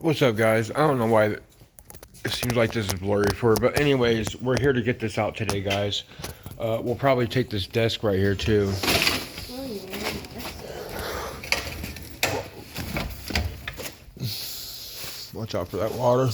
What's up, guys? I don't know why it seems like this is blurry but anyways, we're here to get this out today, guys. We'll probably take this desk right here too. Watch out for that water.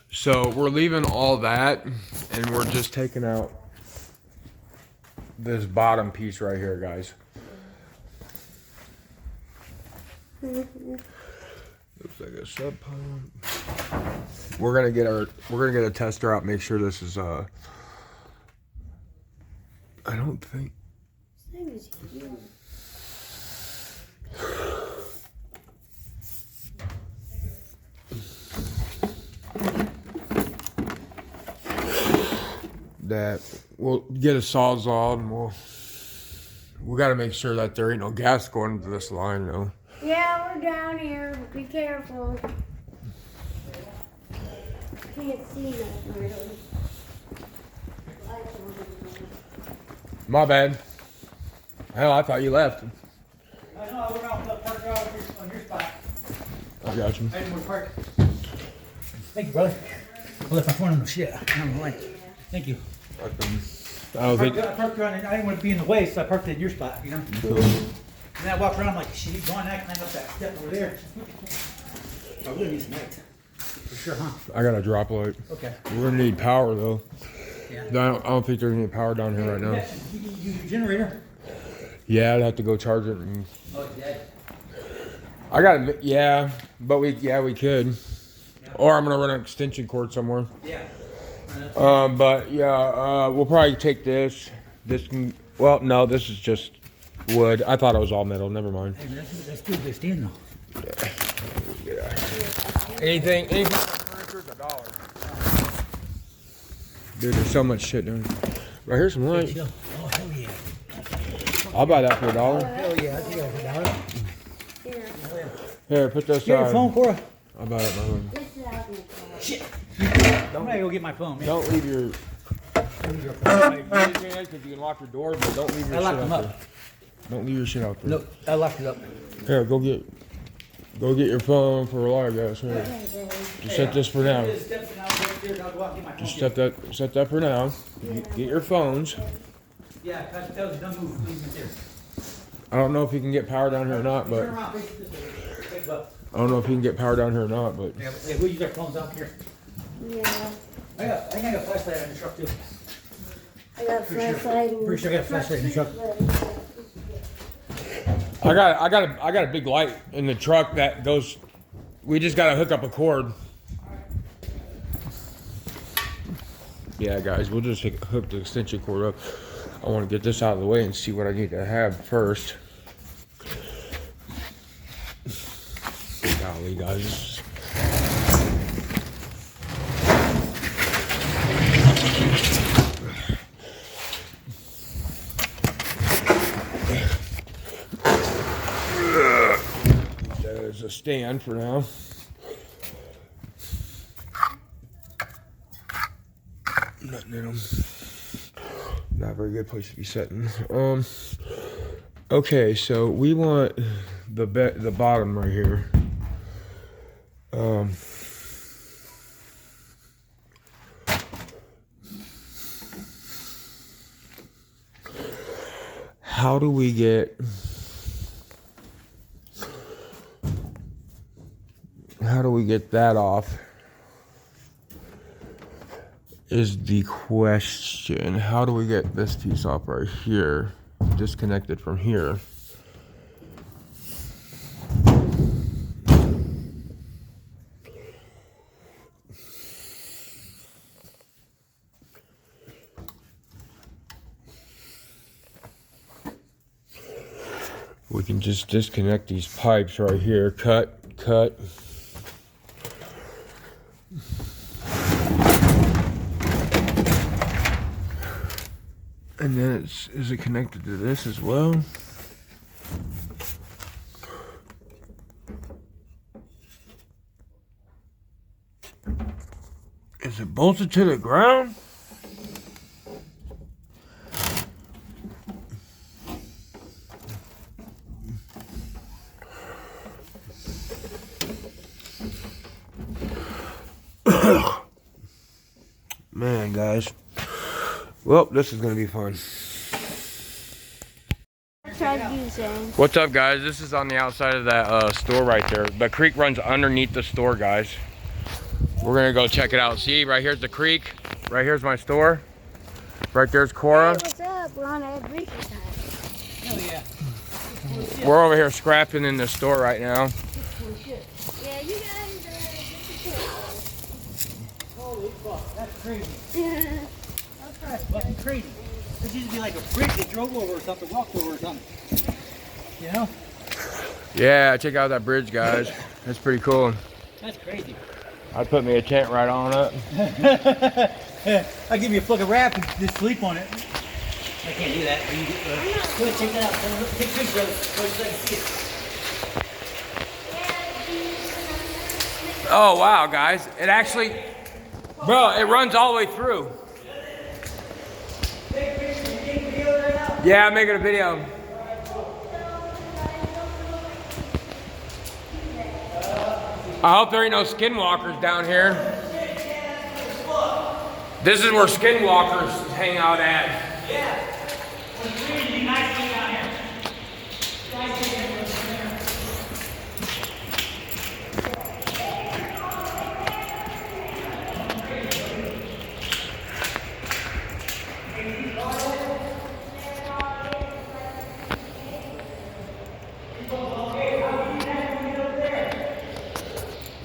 So we're leaving all that and we're just taking out this bottom piece right here, guys. Looks like a sub pump. We're gonna get a tester out, make sure this is I don't think that we'll get a sawzall and we got to make sure that there ain't no gas going into this line, though. Yeah, we're down here. Be careful. Can't see that really. My bad. Hell, I thought you left. I know, I went out to the park out on your spot. I got you. I didn't want to park. Thank you, brother. I left my phone on the shit. I don't know why. Thank you. I don't think. I parked around and I didn't want to be in the way, so I parked in your spot, you know? Cool. And then I walked around, I'm like, shit, going that climb up that step over there. I really need some light. For sure, huh? I got a drop light. Okay. We're gonna need power though. Yeah. I don't think there's any power down here right now. You generator? Yeah, I'd have to go charge it. And Oh, it's dead. I got it. Yeah, but we could. Yeah. Or I'm gonna run an extension cord somewhere. Yeah. But yeah, we'll probably take this. Well, no, this is just wood. I thought it was all metal. Never mind. Hey, that's good. They stand though. Yeah. Anything furniture is $1. Dude, there's so much shit down here. Right here's some lights. Oh, hell yeah. I'll buy that for $1. Hell yeah. I think I got $1. Here, put this Get your phone, Cora. I'll buy it. This is out in the car. Shit. I'm gonna go get my phone, man. Don't leave your. Because you can lock your door, but don't leave your I locked shit them out up. there. Don't leave your shit out there. No, I locked it up. Here, go get your phone for a while, guys. Here. Just set this for now. Just set that for now. Get your phones. Yeah, tells you don't move. Leave it there. I don't know if you can get power down here or not, but Turn around, face it this way. I don't know if you can get power down here or not, but Yeah, we'll use our phones out here. Yeah. I think I got a flashlight in the truck too. I got a flashlight. Pretty sure I got a flashlight in the truck. I got a big light in the truck that goes. We just gotta hook up a cord. Yeah, guys, we'll just hook the extension cord up. I want to get this out of the way and see what I need to have first. Golly, guys. There's a stand for now. Nothing in them. Not a very good place to be sitting. Okay, so we want the bottom right here. How do we get that off is the question. How do we get this piece off right here, disconnected from here? We can just disconnect these pipes right here. Cut. And then is it connected to this as well? Is it bolted to the ground? Well, this is gonna be fun. Try to do the same. What's up, guys? This is on the outside of that store right there. The creek runs underneath the store, guys. We're gonna go check it out. See, right here's the creek. Right here's my store. Right there's Cora. Hey, what's up? We're on a adventure time. Hell yeah. We're over here scrapping in the store right now. Yeah, you guys Holy fuck, that's crazy. Yeah. That's fucking crazy. There used to be like a bridge that drove over or something, walked over or something. You know? Yeah, check out that bridge, guys. That's pretty cool. That's crazy. I'd put me a tent right on it. I'll give you a fucking wrap and just sleep on it. I can't do that. You get, go ahead, check that out. Take a picture of it so I can see it. Oh, wow, guys. It actually, bro, it runs all the way through. Take a picture. You taking a video right now? Yeah, I'm making a video. I hope there ain't no skinwalkers down here. This is where skinwalkers hang out at. Yeah. It's really nice thing down here. Nice thing down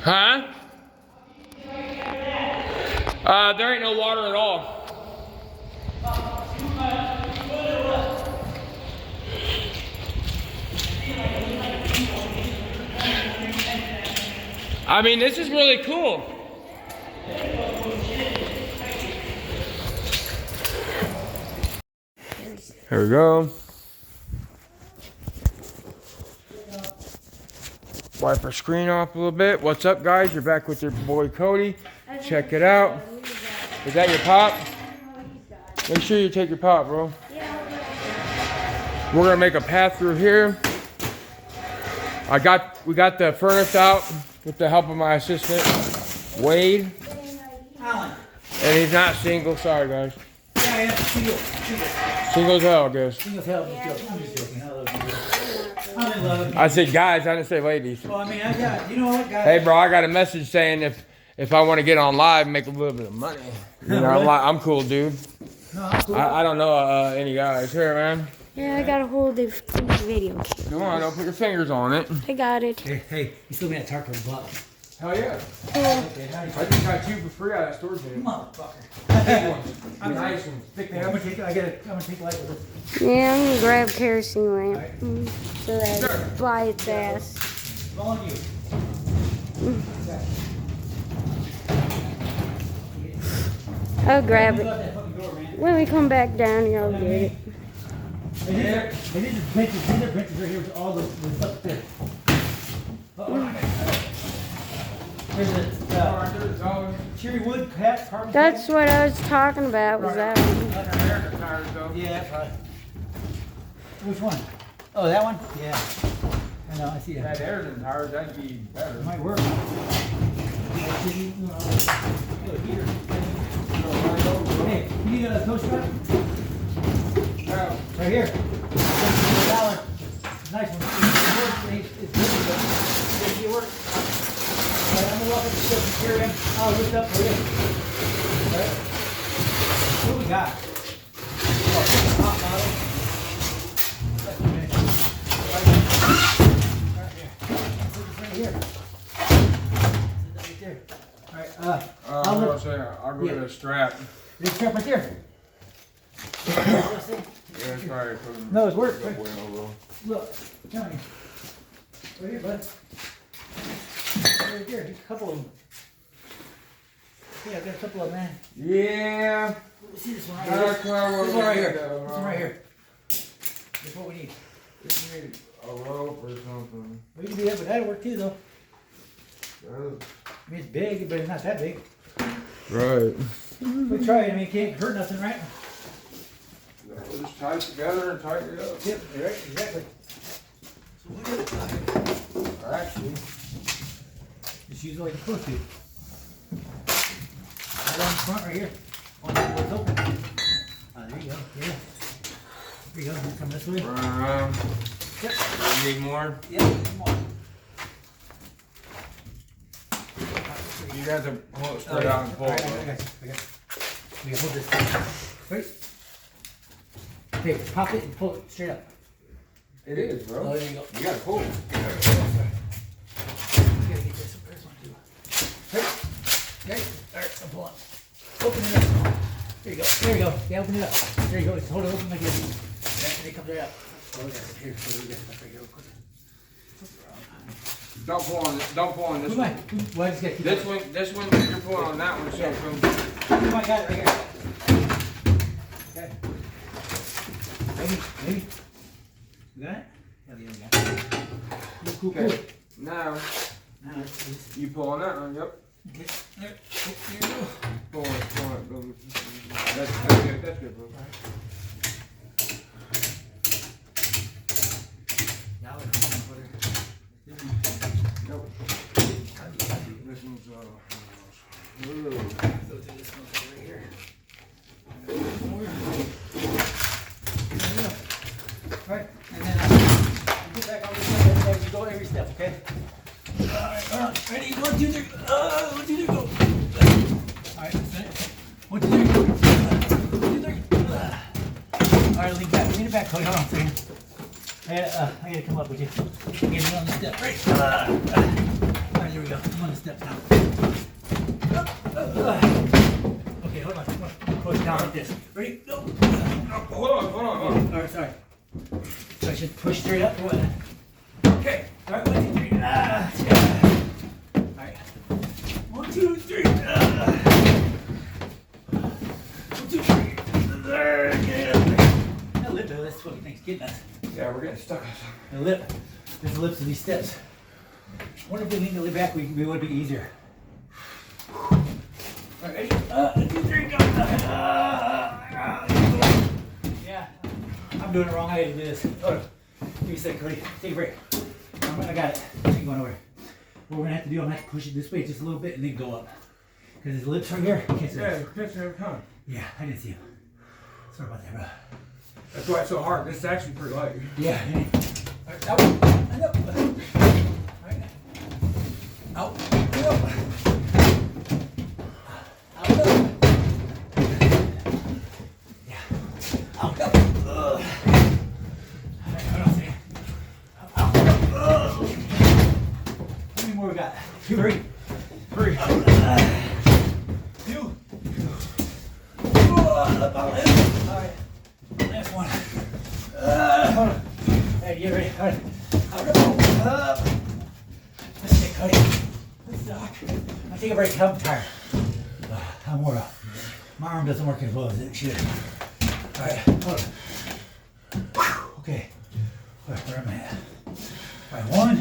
Huh? There ain't no water at all. I mean, this is really cool. Here we go. Wipe our screen off a little bit. What's up, guys? You're back with your boy Cody. Check it out. Is that your pop? Make sure you take your pop, bro. We're gonna make a path through here. We got the furnace out with the help of my assistant, Wade. Alan. And he's not single. Sorry, guys. Yeah, yeah. Single. Single as hell, I guess. Single as hell. I'm just joking. I love you. I'm in love. I said guys, I didn't say ladies. Well, I mean, I got, you know what, guys? Hey, bro, I got a message saying if I want to get on live and make a little bit of money. You know, Really? I'm cool, dude. No, I'm cool. I don't know any guys here, man. Yeah, I gotta hold the video. Come on, don't put your fingers on it. I got it. Hey, you still got to talk to a buck. Hell yeah. Okay, how you I just got two for free out of that storage bin. motherfucker. Big ones. Nice ones. Thick Hey, I'm ones. gonna take light with Yeah, I'm gonna grab kerosene lamp so that Sure. it fly its ass. it. On you. I'll grab You it. got that fucking door, man. When we come back down here, I'll get it. And these are benches right here with all the stuff there. There's a cherry wood hat, carbon. That's what I was talking about, was that one. Yeah, probably. Which one? Oh, that one? Yeah. I know, I see it. That air's in tires, that'd be better. Might work. Hey, you need a toast cup? Right here. $1. Nice one. It's good. Does it work? All right, I'm gonna walk up the steps here, man. I'll lift up for you. All right. What we got? Oh, hot bottle. That's a minute. Right here. Right here. All right. I'm gonna say, I'll go get a strap. There's a strap right there. Yeah, it's probably No, it's work. Bueno, bro. Look, tell me. Right here, bud. Right here, just a couple of them. Yeah, I got a couple of them, man. Yeah. See this one right That's here? kind of what This we one right need, here. though, This bro. one right here. That's what we need. We need a rope or something. We can do that, but that'll work too, though. I mean, it's big, but it's not that big. Right. We try it. I mean, it can't hurt nothing, right? We'll just tie it together and tighten it up. Yep, you're right, exactly. So what is it? Actually, Just use it like you're supposed to. Right on the front, right here. On the where it's open. you go. Yeah. There you go. Come this way. Run around. Yep. Need more? Yeah, there's more. You guys have pull it straight out and pull Alright, it. I got you. We can hold this. Wait. Okay, pop it and pull it straight up. It is, bro. Oh, there you go. You gotta pull it. You gotta get this. There's one too. Hey. Okay. Alright, I'm pulling. Open it up. There you go. There you go. Yeah, open it up. There you go. Just hold it open like this. And it comes right out. Oh, we got it here. So we got it right here real quick. Don't pull on this. Don't pull on this Come on. one. Well, I just gotta keep This it. one, you're pulling on that one, so Yeah. from Come on, I got it right here. Okay. Maybe. You got it? Yeah, the other guy. Cool. Okay. Now, Now, it's, you pull on that one, yep. okay. There you go. Pull it, bro. That's good, bro. Now, Nope. This one's, go to this one right here. More. Alright, and then get back on this side as you go every step, okay? Alright, ready? 1, 2, 3. 1, 2, 3, go. Alright, that's it. 1, 2, 3. 1, 2, 3. Alright, lean back. Lean it back, Cody. Hold on a second. I gotta come up with you. Get me on the step. Right. Alright, here we go. I'm on the step now. Okay, hold on. Push down like this. Ready? Go. hold on. Alright, sorry. So I should push straight up or what? Okay. Alright, 1, 2, 3. Alright. 1, 2, 3. 1, 2, 3. There. Get up there. That lip, though, that's fucking thing's getting us. Yeah, we're getting stuck on something. The lip. There's the lips of these steps. I wonder if we lean the lip back, it would be easier. Alright, ready? 1, 2, 3, go. Yeah. I'm doing it wrong. I gotta do this. Hold on. Give me a second, Cody. Take a break. I got it. Keep going over. What we're gonna have to do, I'm gonna have to push it this way just a little bit and then go up. Because his lips right here. You can't see Yeah, this. you're pitching every time. Yeah, I didn't see him. Sorry about that, bro. That's why it's so hard. This is actually pretty light. Yeah. Alright, out. And up. Alright. Out. And up. Out. Up. Yeah. Out. Up. Alright, hold on a second. Out. Up. How many more we got? 2, 3. 3. 2. Alright. Last one. Hold on. Alright, get ready. Alright. Up. Let's get Cody. Let's dock. I'll take a break. I'm tired. I'm more up. My arm doesn't work as well as it should. Alright, hold on. Okay. Alright, where am I at? Alright, 1,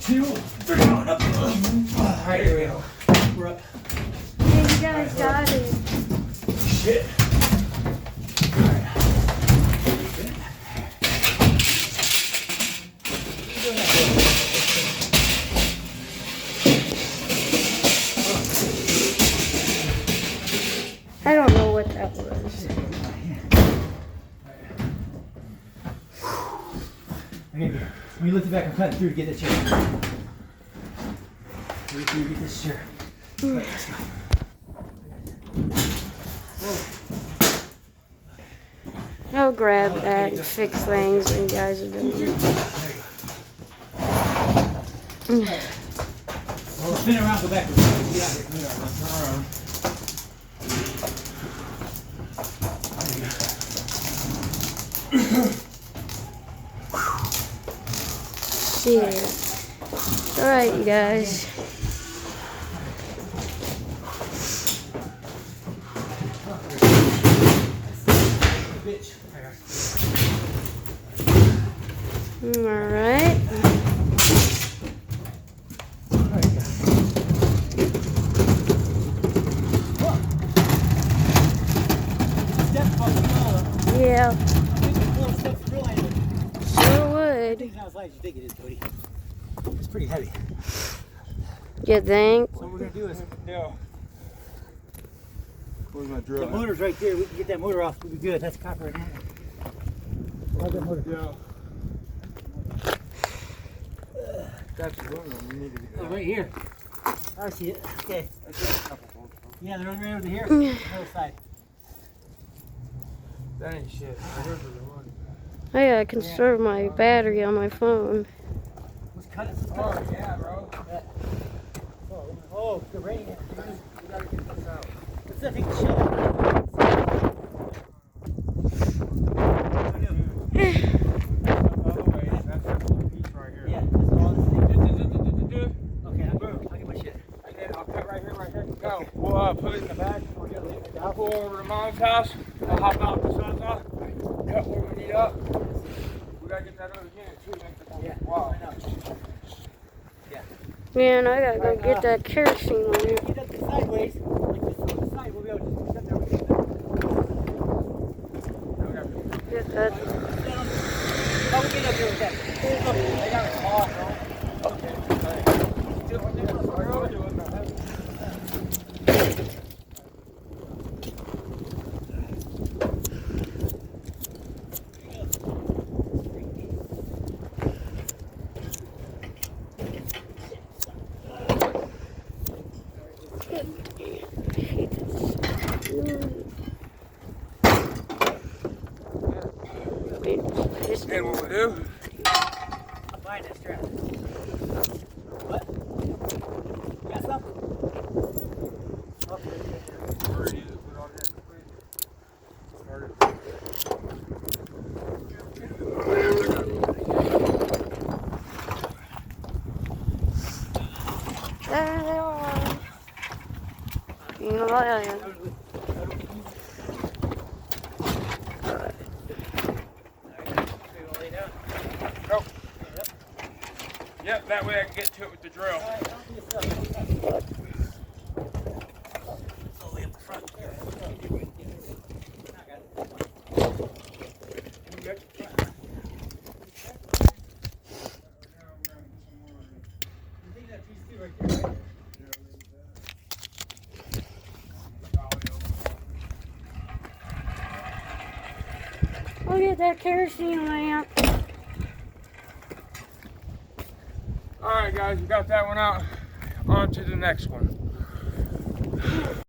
2, 3. On up. Alright, here we go. We're up. Yeah, you guys got it. Shit. I don't know what that was. Okay, when you lift it back, I'm cutting through to get the chair. Get through to get this chair. Right, let's go. I'll grab that and fix things when you guys are done. Well, spin around, go back. Get out here. Turn around. Shit. Alright, you guys. Bitch. Alright. Yeah. Sure would. Not as light as you think it is, Cody. It's pretty heavy. You think? So what we're gonna do is, Where's my drill? The motor's right there. We can get that motor off. We'll be good. That's copper in there. Hold that motor. Yeah. That's aluminum. We need to get Oh, right here. I see it. Okay. Yeah, they're right over here. Yeah. Other side. That ain't shit. I gotta conserve my battery on my phone. Let's cut it. Let's cut it. Yeah, bro. Oh, the rain. We gotta get this out. Let's see if we can shut it. That's that blue piece right here. Yeah, this is all this thing. Do. Okay, I'll get my shit. And then I'll cut right here, right here. Go. We'll put it in the back. We'll get it. I'll go over to Mom's house. I'll hop out the sun's off. Cut what we need up. We gotta get that other unit too. Yeah. Wow. Man, I gotta go get that kerosene lamp. Get up sideways. Like this on the side. We'll be able to sit there with it. Get that. How we get up here with that? I got a claw, bro. Okay. And what we'll do? I'm buying that strap. What? You got something? There they are. You know what I am. Go. Yep, that way I can get to it with the drill. Look at that kerosene lamp. Alright guys, we got that one out. On to the next one.